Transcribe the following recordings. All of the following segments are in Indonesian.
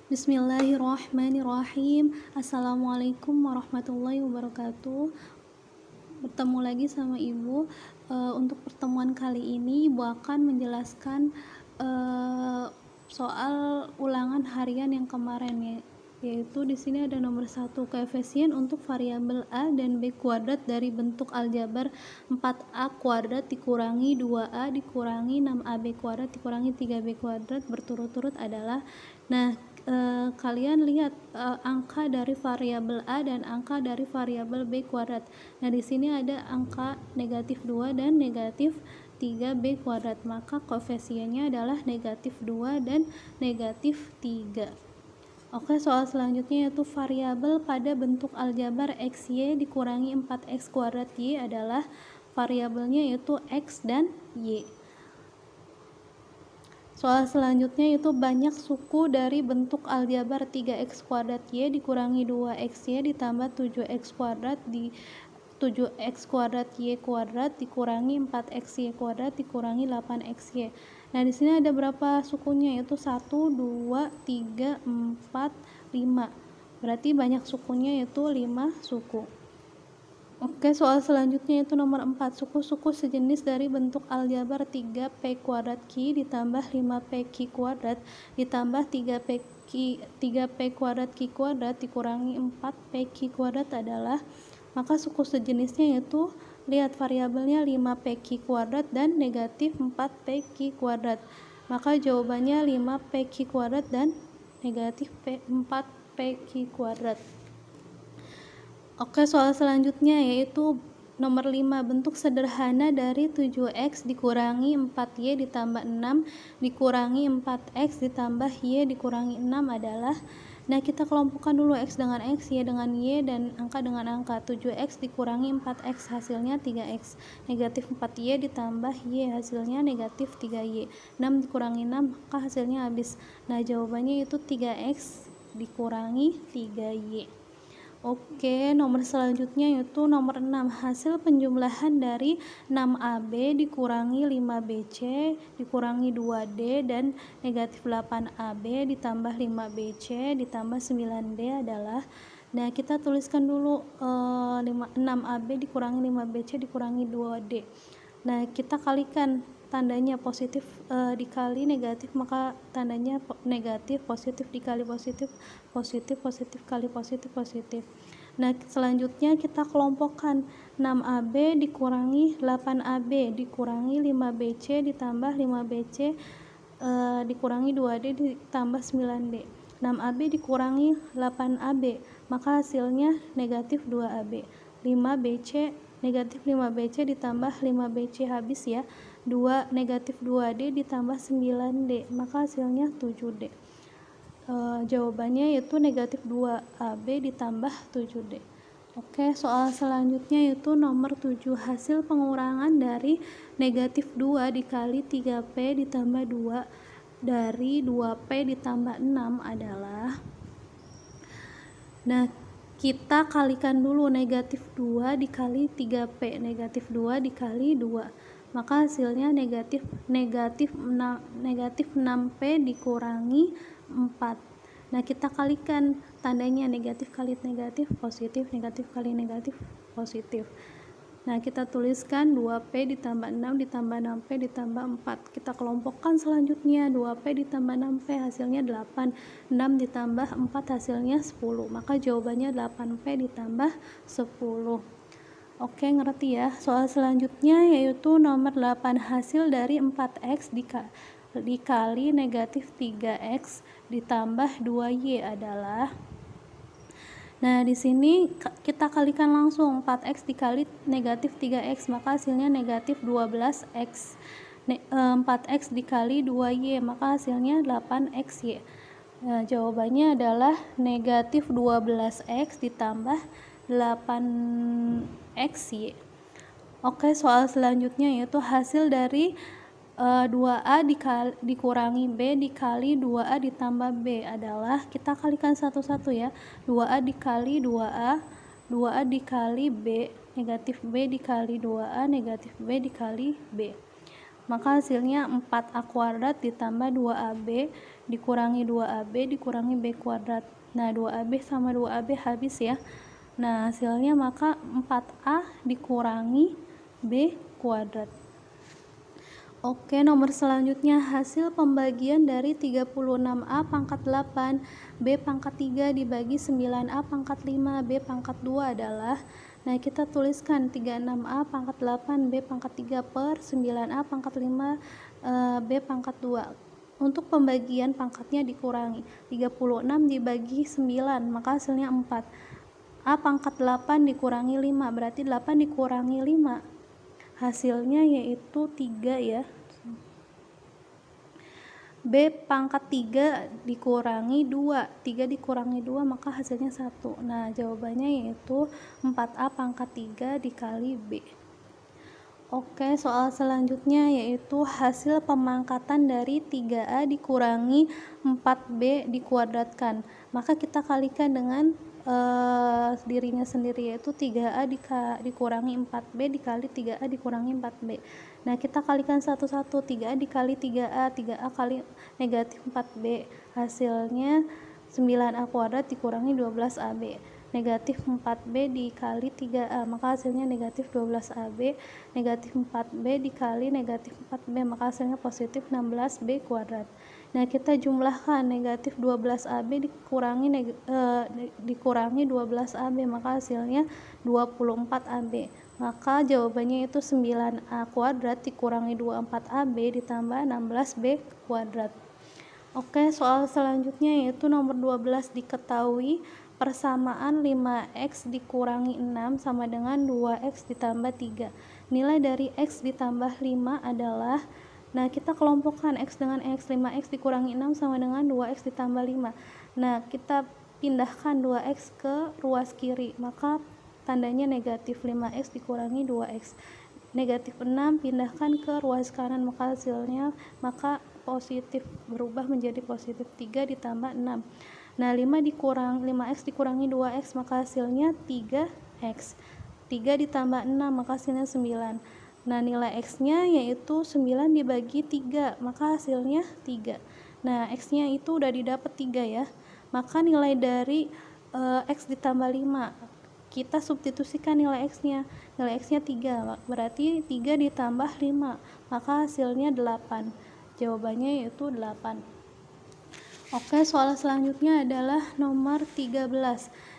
Bismillahirrahmanirrahim. Assalamualaikum warahmatullahi wabarakatuh. Bertemu lagi sama Ibu. Untuk pertemuan kali ini Ibu akan menjelaskan soal ulangan harian yang kemarin ya. Yaitu di sini ada nomor 1, koefisien untuk variabel A dan B kuadrat dari bentuk aljabar 4A kuadrat dikurangi 2A dikurangi 6AB kuadrat dikurangi 3B kuadrat berturut-turut adalah. Nah, kalian lihat angka dari variabel A dan angka dari variabel B kuadrat. Nah, di sini ada angka negatif 2 dan negatif 3B kuadrat, maka koefisiennya adalah negatif 2 dan negatif 3. Oke, soal selanjutnya yaitu variabel pada bentuk aljabar XY dikurangi 4X kuadrat Y adalah variabelnya yaitu X dan Y. Soal selanjutnya yaitu banyak suku dari bentuk aljabar 3X kuadrat Y dikurangi 2XY ditambah 7X kuadrat di 7X kuadrat Y kuadrat dikurangi 4XY kuadrat dikurangi 8XY. Nah, di sini ada berapa sukunya, yaitu 1, 2, 3, 4, 5. Berarti banyak sukunya yaitu 5 suku. Oke, soal selanjutnya itu nomor 4, suku-suku sejenis dari bentuk aljabar 3P kuadrat Q ditambah 5PQ kuadrat ditambah 3P kuadrat Q kuadrat dikurangi 4PQ kuadrat adalah, maka suku sejenisnya yaitu lihat variabelnya 5PQ kuadrat dan negatif 4PQ kuadrat. Maka jawabannya 5PQ kuadrat dan negatif 4PQ kuadrat. Oke, soal selanjutnya yaitu nomor 5, bentuk sederhana dari 7X dikurangi 4Y ditambah 6 dikurangi 4X ditambah Y dikurangi 6 adalah. Nah, kita kelompokkan dulu X dengan X, Y dengan Y, dan angka dengan angka. 7X dikurangi 4X hasilnya 3X, negatif 4Y ditambah Y hasilnya negatif 3Y, 6 dikurangi 6 maka hasilnya habis. Nah, jawabannya itu 3X dikurangi 3Y. Oke, nomor selanjutnya yaitu nomor 6, hasil penjumlahan dari 6AB dikurangi 5BC dikurangi 2D dan negatif 8AB ditambah 5BC ditambah 9D adalah. Nah, kita tuliskan dulu 6AB dikurangi 5BC dikurangi 2D. Nah, kita kalikan, tandanya positif dikali negatif, maka tandanya negatif, positif dikali positif, positif, positif kali positif, positif. Nah, selanjutnya kita kelompokkan 6AB dikurangi 8AB dikurangi 5BC ditambah 5BC dikurangi 2D ditambah 9D. 6AB dikurangi 8AB, maka hasilnya negatif 2AB. 5BC negatif 5BC ditambah 5BC habis ya, 2 negatif 2D ditambah 9D, maka hasilnya 7D. Jawabannya yaitu negatif 2AB ditambah 7D. Oke, soal selanjutnya yaitu nomor 7, hasil pengurangan dari negatif 2 dikali 3P ditambah 2 dari 2P ditambah 6 adalah. Nah, kita kalikan dulu negatif 2 dikali 3P, negatif 2 dikali 2, maka hasilnya negatif 6P dikurangi 4. Nah, kita kalikan, tandanya negatif kali negatif positif, negatif kali negatif positif. Nah, kita tuliskan 2P ditambah 6 ditambah 6P ditambah 4. Kita kelompokkan selanjutnya, 2P ditambah 6P hasilnya 8, 6 ditambah 4 hasilnya 10, maka jawabannya 8P ditambah 10. Oke, ngerti ya? Soal selanjutnya yaitu nomor 8, hasil dari 4X dikali negatif 3X ditambah 2Y adalah. Nah, di sini kita kalikan langsung 4X dikali negatif 3X, maka hasilnya negatif 12X. 4X dikali 2Y, maka hasilnya 8XY. Nah, jawabannya adalah negatif 12X ditambah 8XY. Oke, soal selanjutnya yaitu hasil dari 2A dikurangi B dikali 2A ditambah B adalah, kita kalikan satu-satu ya, 2A dikali 2A, 2A dikali B, negatif B dikali 2A, negatif B dikali B. Maka hasilnya 4A kuadrat ditambah 2AB dikurangi 2AB dikurangi B kuadrat. Nah 2AB sama 2AB habis ya. Nah hasilnya maka 4A dikurangi B kuadrat. Oke, nomor selanjutnya hasil pembagian dari 36A pangkat 8 B pangkat 3 dibagi 9A pangkat 5 B pangkat 2 adalah, nah kita tuliskan 36A pangkat 8 B pangkat 3 per 9A pangkat 5 B pangkat 2. Untuk pembagian pangkatnya dikurangi 36 dibagi 9 maka hasilnya 4. A pangkat 8 dikurangi 5 berarti 8 dikurangi 5 hasilnya yaitu 3 ya. B pangkat 3 dikurangi 2 3 dikurangi 2 maka hasilnya 1. Nah jawabannya yaitu 4A pangkat 3 dikali B. Oke, soal selanjutnya yaitu hasil pemangkatan dari 3A dikurangi 4B dikuadratkan. Maka kita kalikan dengan dirinya sendiri yaitu 3A dikurangi 4B dikali 3A dikurangi 4B. Nah kita kalikan satu-satu, 3A dikali 3A 3A kali negatif 4B hasilnya 9A kuadrat dikurangi 12AB. Negatif 4B dikali 3A maka hasilnya negatif 12AB. Negatif 4B dikali negatif 4B maka hasilnya positif 16B kuadrat. Nah kita jumlahkan negatif 12AB dikurangi 12AB maka hasilnya 24AB. Maka jawabannya itu 9A kuadrat dikurangi 24AB ditambah 16B kuadrat. Oke, soal selanjutnya yaitu nomor 12. Diketahui persamaan 5x dikurangi 6 sama dengan 2x ditambah 3. Nilai dari x ditambah 5 adalah, nah kita kelompokkan x dengan x. 5x dikurangi 6 sama dengan 2x ditambah 5. Nah kita pindahkan 2x ke ruas kiri maka tandanya negatif. 5x dikurangi 2x. Negatif 6 pindahkan ke ruas kanan maka hasilnya positif, berubah menjadi positif. 3 ditambah 6. Nah 5x dikurangi 2x maka hasilnya 3x. 3 ditambah 6 maka hasilnya 9. Nah nilai x nya yaitu 9 dibagi 3 maka hasilnya 3. Nah x nya itu udah didapat 3 ya. Maka nilai dari x ditambah 5 kita substitusikan nilai x nya. Nilai x nya 3 berarti 3 ditambah 5 maka hasilnya 8. Jawabannya yaitu 8. Oke, soal selanjutnya adalah nomor 13.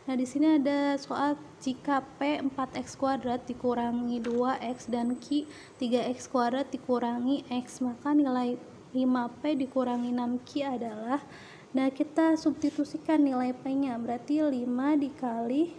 Nah, di sini ada soal jika P 4x kuadrat dikurangi 2x dan Q 3x kuadrat dikurangi x, maka nilai 5P dikurangi 6Q adalah, nah kita substitusikan nilai P-nya, berarti 5 dikali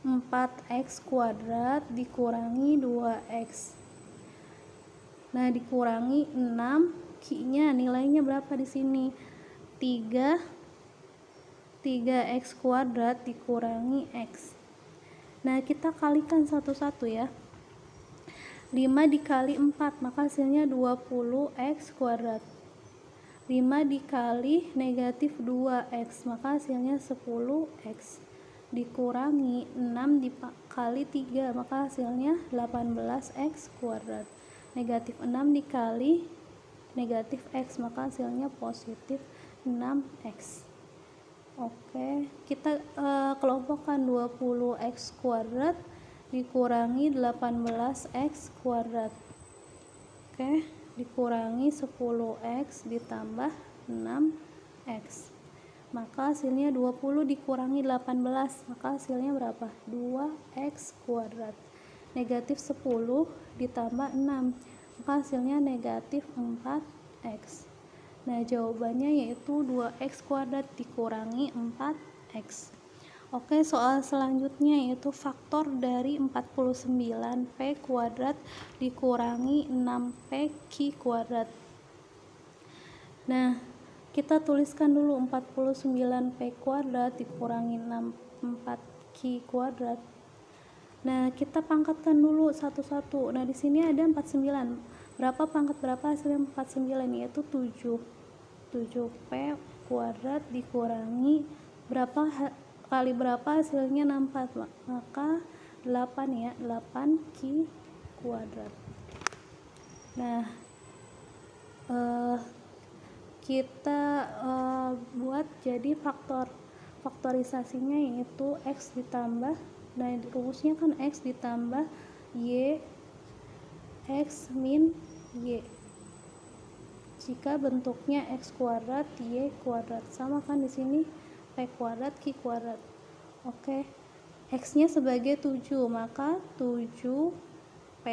4x kuadrat dikurangi 2x. Nah, dikurangi 6, Q-nya nilainya berapa di sini? 3x kuadrat dikurangi x. Nah kita kalikan satu-satu ya. 5 dikali 4 maka hasilnya 20x kuadrat. 5 dikali negatif 2x maka hasilnya 10x dikurangi 6 dikali 3 maka hasilnya 18x kuadrat. Negatif 6 dikali negatif x maka hasilnya positif 6x. Oke, kita kelompokkan 20x kuadrat dikurangi 18x kuadrat. Oke, dikurangi 10x ditambah 6x. Maka hasilnya 20 dikurangi 18, maka hasilnya berapa? 2x kuadrat. Negatif 10 ditambah 6, maka hasilnya negatif 4x. Nah jawabannya yaitu 2x kuadrat dikurangi 4x. Oke, soal selanjutnya yaitu faktor dari 49p kuadrat dikurangi 6pq kuadrat. Nah kita tuliskan dulu 49p kuadrat dikurangi 4q kuadrat. Nah kita pangkatkan dulu satu-satu. Nah di sini ada 49. Berapa pangkat berapa hasilnya 49, yaitu 7p kuadrat dikurangi berapa kali berapa hasilnya 64, maka 8 ya, 8q kuadrat. Nah kita buat jadi faktorisasinya, yaitu x ditambah, nah rumusnya kan x ditambah y x min y, jika bentuknya x kuadrat y kuadrat, sama kan di sini p kuadrat q kuadrat. Oke, x nya sebagai 7, maka 7p,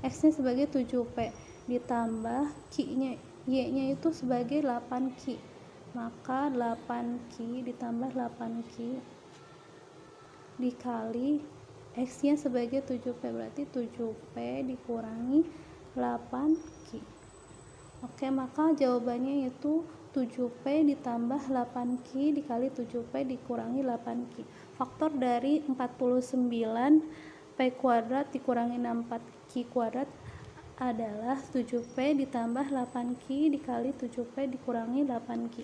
x nya sebagai 7p ditambah q nya, y nya itu sebagai 8q, maka 8q ditambah 8q dikali x nya sebagai 7p, berarti 7p dikurangi 8q. Oke, maka jawabannya itu 7p ditambah 8q dikali 7p dikurangi 8q. Faktor dari 49 p kuadrat dikurangi 64q kuadrat adalah 7p ditambah 8q dikali 7p dikurangi 8q.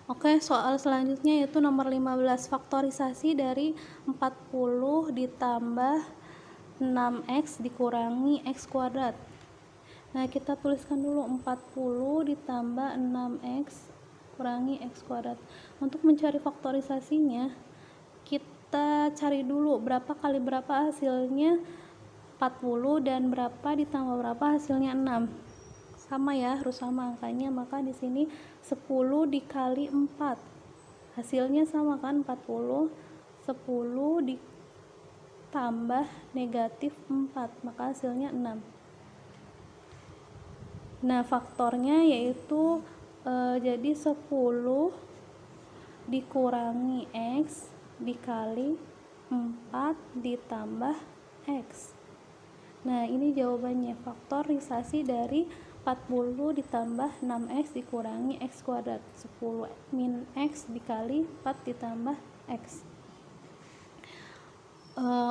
Oke, soal selanjutnya yaitu nomor 15, faktorisasi dari 40 ditambah 6x dikurangi x kuadrat. Nah, kita tuliskan dulu 40 ditambah 6x kurangi x kuadrat. Untuk mencari faktorisasinya, kita cari dulu berapa kali berapa hasilnya 40 dan berapa ditambah berapa hasilnya 6. Sama ya, harus sama angkanya, maka di sini 10 dikali 4. Hasilnya sama kan, 40. 10 ditambah negatif 4, maka hasilnya 6. Nah, faktornya yaitu jadi 10 dikurangi x dikali 4 ditambah x. Nah, ini jawabannya, faktorisasi dari 40 ditambah 6x dikurangi x kuadrat, 10 min x dikali 4 ditambah x.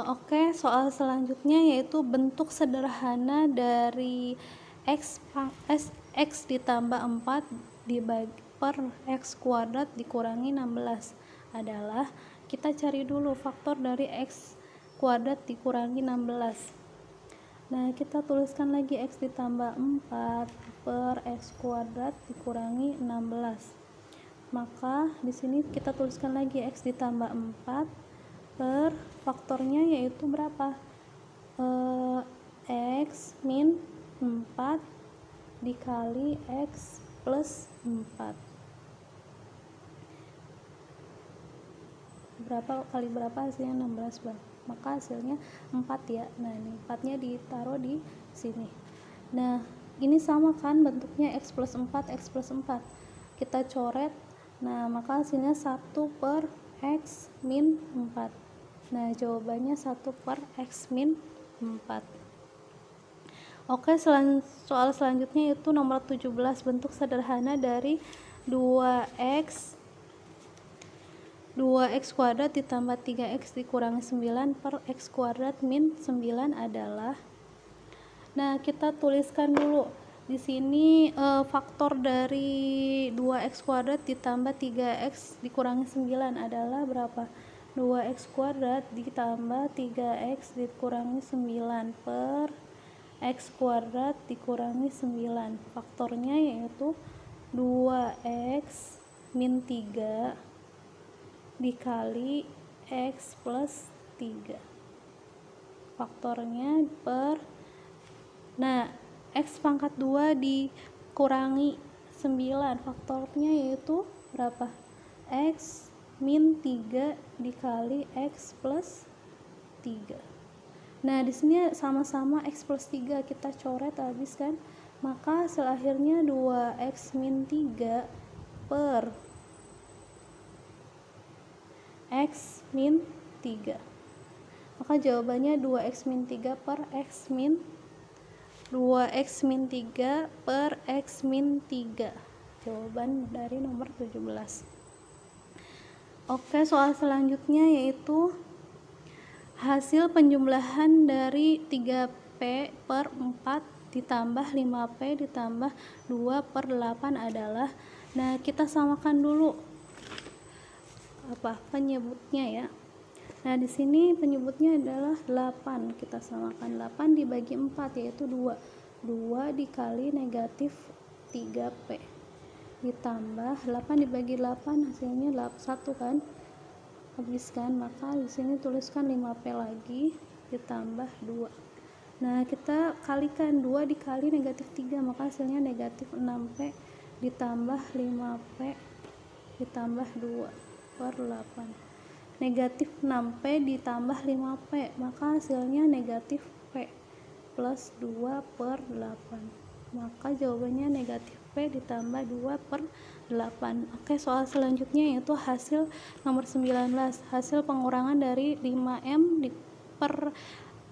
Oke, soal selanjutnya yaitu bentuk sederhana dari x ditambah 4 dibagi per x kuadrat dikurangi 16 adalah, kita cari dulu faktor dari x kuadrat dikurangi 16. Nah, kita tuliskan lagi x ditambah 4 per x kuadrat dikurangi 16. Maka di sini kita tuliskan lagi x ditambah 4 per faktornya yaitu berapa? X min 4 dikali x plus 4. Berapa kali berapa hasilnya? 16, Bang. Maka hasilnya 4 ya. Nah, ini 4-nya ditaruh di sini. Nah, ini sama kan bentuknya x plus 4, x plus 4. Kita coret. Nah, maka hasilnya 1 per x min 4. Nah, jawabannya 1 per x min 4. Oke, soal selanjutnya itu nomor 17, bentuk sederhana dari 2x kuadrat ditambah 3x dikurangi 9 per x kuadrat min 9 adalah. Nah, kita tuliskan dulu di sini faktor dari 2x kuadrat ditambah 3x dikurangi 9 adalah berapa? 2x kuadrat ditambah 3x dikurangi 9 per x kuadrat dikurangi 9. Faktornya yaitu 2x min 3 dikali x plus 3. Faktornya per, nah, x pangkat 2 dikurangi 9, faktornya yaitu berapa? X min 3 dikali x plus 3. Nah, di sini sama-sama x plus 3, kita coret habis kan, maka hasil akhirnya 2x min 3 per x min 3. Maka jawabannya 2x min 3 per x min 2x min 3 per x min 3. Jawaban dari nomor 17. Oke, soal selanjutnya yaitu hasil penjumlahan dari 3p per 4 ditambah 5p ditambah 2 per 8 adalah. Nah, kita samakan dulu penyebutnya ya. Nah, di sini penyebutnya adalah 8. Kita samakan 8 dibagi 4 yaitu 2. 2 dikali negatif 3P ditambah 8 dibagi 8 hasilnya 1 kan, habiskan, maka di sini tuliskan 5P lagi ditambah 2. Nah, kita kalikan 2 dikali negatif 3, maka hasilnya negatif 6P ditambah 5P ditambah 2 per 8. Negatif 6P ditambah 5P, maka hasilnya negatif P plus 2 per 8. Maka jawabannya negatif P ditambah 2 per 8. Oke, soal selanjutnya yaitu hasil nomor 19. Hasil pengurangan dari 5M per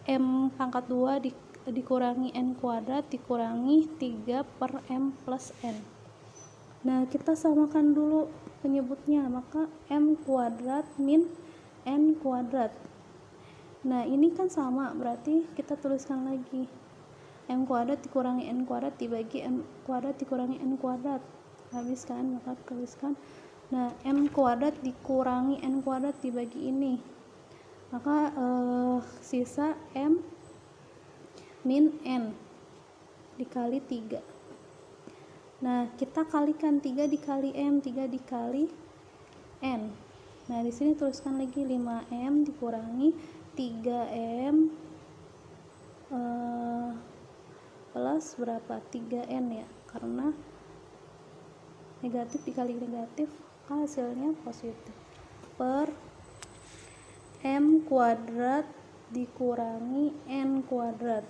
M pangkat 2 dikurangi N kuadrat dikurangi 3 per M plus N. Nah, kita samakan dulu penyebutnya, maka M kuadrat min N kuadrat. Nah, ini kan sama, berarti kita tuliskan lagi M kuadrat dikurangi N kuadrat dibagi M kuadrat dikurangi N kuadrat, habiskan, maka tuliskan. Nah, M kuadrat dikurangi N kuadrat dibagi ini, maka sisa M min N dikali 3. Nah, kita kalikan 3 dikali M, 3 dikali N. Nah, di sini tuliskan lagi 5M dikurangi 3M plus berapa? 3N ya, karena negatif dikali negatif hasilnya positif, per M kuadrat dikurangi N kuadrat.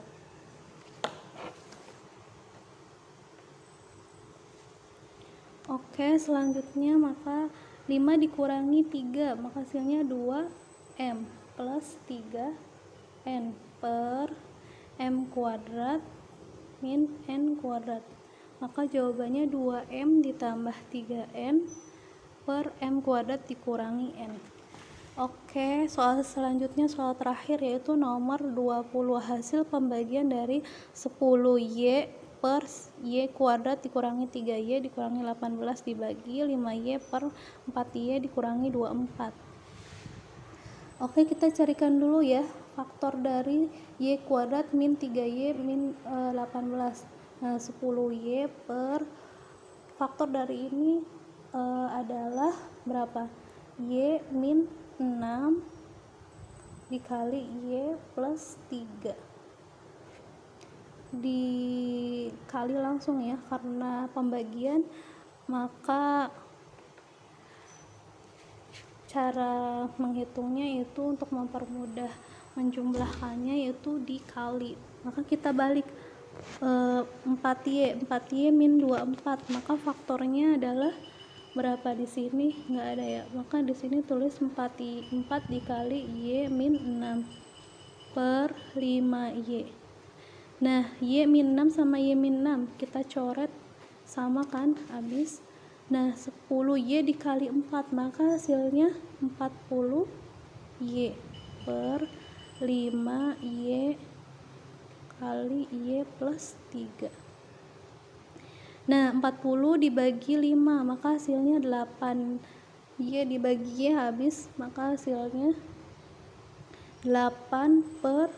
Oke, selanjutnya maka 5 dikurangi 3, maka hasilnya 2M plus 3N per M kuadrat min N kuadrat. Maka jawabannya 2M ditambah 3N per M kuadrat dikurangi N. Oke, soal selanjutnya soal terakhir yaitu nomor 20. Hasil pembagian dari 10Y per Y kuadrat dikurangi 3Y dikurangi 18 dibagi 5Y per 4Y dikurangi 24. Oke, kita carikan dulu ya faktor dari Y kuadrat min 3Y min 18. Nah, 10Y per faktor dari ini adalah berapa? Y min 6 dikali Y plus 3 dikali langsung ya, karena pembagian maka cara menghitungnya itu untuk mempermudah menjumlahkannya yaitu dikali, maka kita balik 4Y min 24, maka faktornya adalah berapa? Di sini nggak ada ya, maka di sini tulis 4 dikali Y min 6 per 5Y. Nah, Y min 6 sama Y min 6 kita coret sama kan, habis. Nah, 10Y dikali 4, maka hasilnya 40Y per 5Y kali Y plus 3. Nah, 40 dibagi 5, maka hasilnya 8. Y dibagi Y habis, maka hasilnya 8 per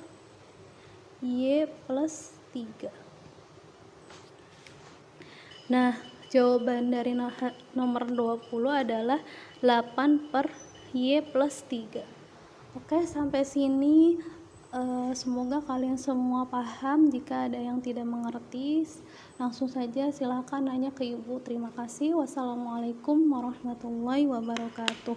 Y plus 3. Nah, jawaban dari nomor 20 adalah 8 per Y plus 3. Oke, sampai sini semoga kalian semua paham. Jika ada yang tidak mengerti, langsung saja silakan nanya ke ibu. Terima kasih. Wassalamualaikum warahmatullahi wabarakatuh.